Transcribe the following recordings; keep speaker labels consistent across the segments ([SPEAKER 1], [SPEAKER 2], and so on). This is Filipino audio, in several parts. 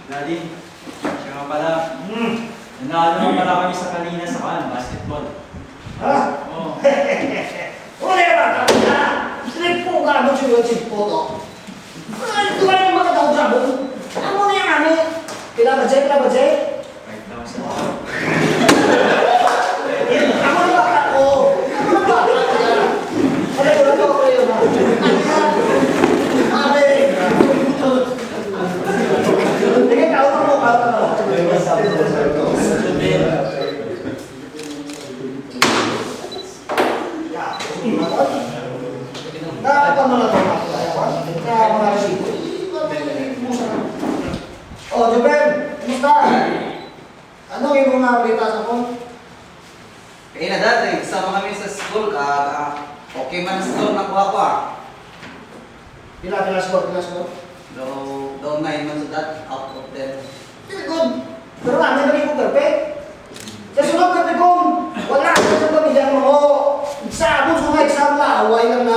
[SPEAKER 1] Daddy, siya nga pala. Nanalo naman pala kami sa kanina sa basketball.
[SPEAKER 2] Ha?
[SPEAKER 1] Oo.
[SPEAKER 2] Wala ba ka na? Strip po ka mo siya yung po to. Ay, ito ba yung makataw sa mo? Ano na yung ano? Kailangan ba, Jay?
[SPEAKER 1] 5,000.
[SPEAKER 2] Ako na ba ako? Ako na ba ako? Wala ko na ako yun ha? Ate! Sige, kauta mo. Nakakapamala ko na kaya mga resibo. Oh, Jobel! Kumusta? Ano yung mga balita sa phone?
[SPEAKER 3] Kaya na dati, kasama kami sa school, okay man sa school nakuha ko
[SPEAKER 2] Pila score?
[SPEAKER 3] Though 9 man sa that, out of 10.
[SPEAKER 2] Very good. Pero ano na rin ko perfect? Sa sunod ka ko, wala ka sa pamilya mo. Sa abos mga exam na, away na.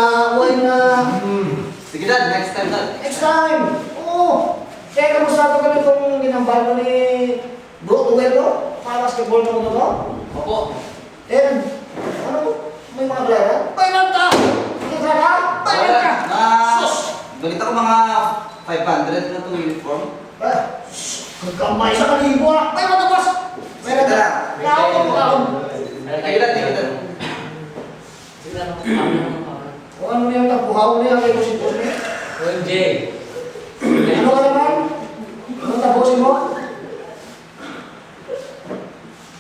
[SPEAKER 3] Sige dad, next time dad.
[SPEAKER 2] Next time! Oo! Kaya kamusta ka itong ginambal mo ni Bro Duelo? Para basketball mo ito to?
[SPEAKER 3] Opo.
[SPEAKER 2] And, ano mo? May mga player? Bayaran ka! Kita ka? Bayaran ka! Sus!
[SPEAKER 3] Balita ko mga 500 na itong uniform.
[SPEAKER 2] Kagkamay sa kalibo ah! Bayaran ka, boss! Bayaran ka! Kaon!
[SPEAKER 3] Sige dad, sige dad.
[SPEAKER 2] O ano yung tapuhaw niya kay Bosin niya?
[SPEAKER 4] OMJ.
[SPEAKER 2] Ano ka naman? Anong tapusin mo?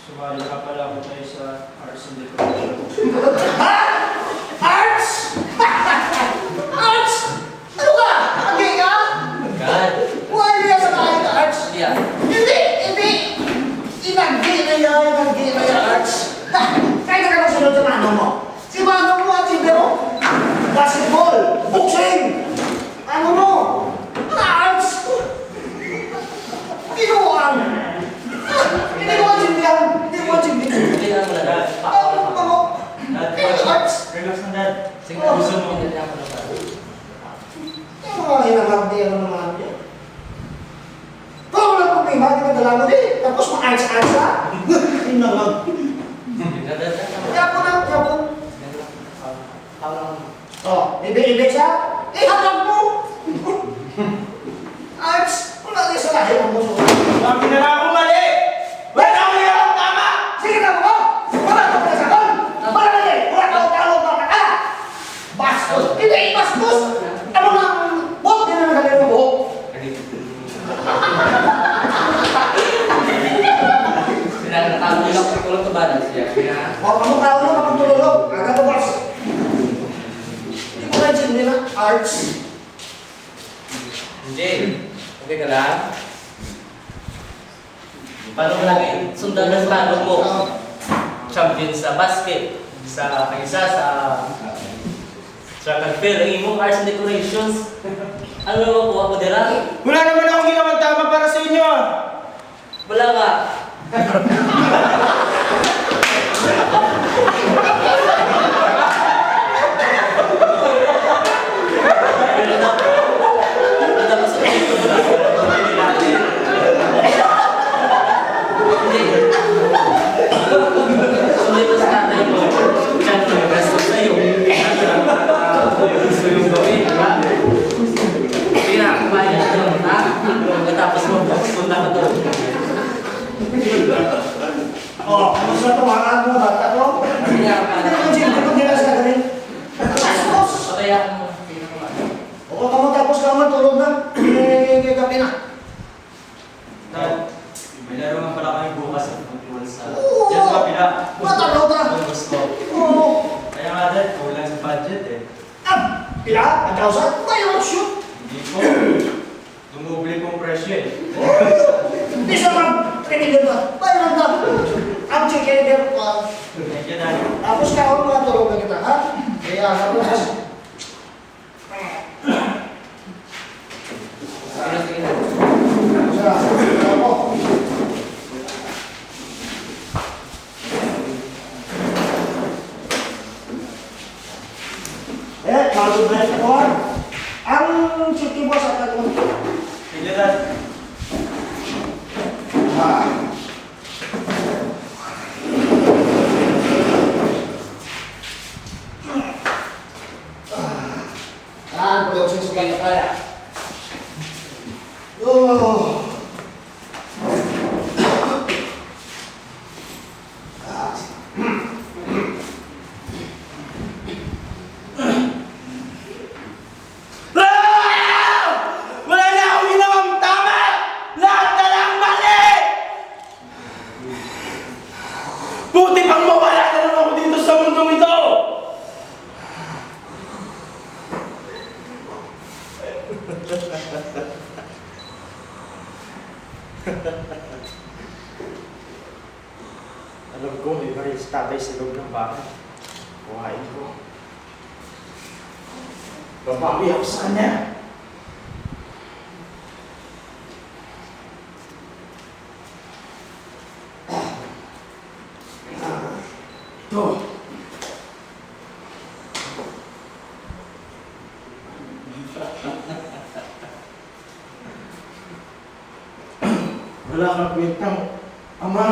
[SPEAKER 1] Sumali ka pala ako tayo sa arts and decoration.
[SPEAKER 2] Ha? Arts? Arts? Ano ka? Nakagay ka?
[SPEAKER 4] God.
[SPEAKER 2] Why niya sa kahit arts?
[SPEAKER 4] Yeah.
[SPEAKER 2] Hindi! Inagay na yan, arts. Ha! Kahit ka magsunod sa mano mo. Si mano mo at si Bero. Basketball, boxing. Ano mo? Arts! Kinuwang! Hindi ko matsindihan.
[SPEAKER 4] Hindi na wala na.
[SPEAKER 2] Ano mo? Arts!
[SPEAKER 1] Relax na dad.
[SPEAKER 4] Sige,
[SPEAKER 1] Gusto mo?
[SPEAKER 4] hindi na ako na.
[SPEAKER 2] Yung mga hinangap di ano naman niya. Pero wala problema, di ba dala mo di? Tapos ma-arts-arts ha? Yun na lang. Kaya po. Oh, ibig siya? Ihatag mo! Arts! Wala din sa lahi ang muso.
[SPEAKER 1] Sabi na lang ako mali! Wala ako yung tama!
[SPEAKER 2] Sige na mo! Wala ka pala sa kon! Wala ka din! Wala ka talo ba ka? Bastos! Hindi! Bastos! Ano nga? Bot! Di na nagalit mo buhok.
[SPEAKER 4] Nakakulong ko tulong to balance siya.
[SPEAKER 2] Huwag mo tao na kapag tulog. Agad mo boss. Hindi mo kayo nila. Arts.
[SPEAKER 4] Jay, okay ka lang? Paano mo lagi sundan ng talo mo? Champion sa basket, sa kaisa, sa track and field, ang imong arts and decorations. Ano mo kuha ko dira?
[SPEAKER 1] Wala naman akong ginawang tama para sa inyo!
[SPEAKER 4] Wala ka.
[SPEAKER 2] Oh, kamusta ito? Makaan mo, bata ko? Hindi ko siyempre kung nila sa galing. Bastos! O kung tapos ka man, tulog na. Gabi na.
[SPEAKER 1] Dad, may laro nga pala kami bukas sa football sa...
[SPEAKER 2] Oo!
[SPEAKER 1] Diyan sa kapila.
[SPEAKER 2] Matagaw ta!
[SPEAKER 1] Gusto.
[SPEAKER 2] Oo!
[SPEAKER 1] Kaya nga dad, kulang sa budget eh.
[SPEAKER 2] Pila? Ang kausan? Bayo, shoot!
[SPEAKER 1] Hindi po. Dumubli pong presyo eh.
[SPEAKER 2] Hindi sa mga trinigil ba? Bayo lang ta! Ang chicken pa.
[SPEAKER 1] Thank you, Dad.
[SPEAKER 2] Tapos ka ako mga tulog na kita, ha? Kaya tapos. Mag-break ako. Ang
[SPEAKER 1] Dad.
[SPEAKER 2] Ah, boleh usah suka kaya. Oh.
[SPEAKER 1] Wala na akong ginawang tama! Lahat na lang mali! Buti pang mawala na lang ako dito sa mundong ito! Alam ko, may baril si tatay sa loob ng bahay. Kuhain ko. Babawi ako sa kanya. Ito. Wala kang kwentang, Ama.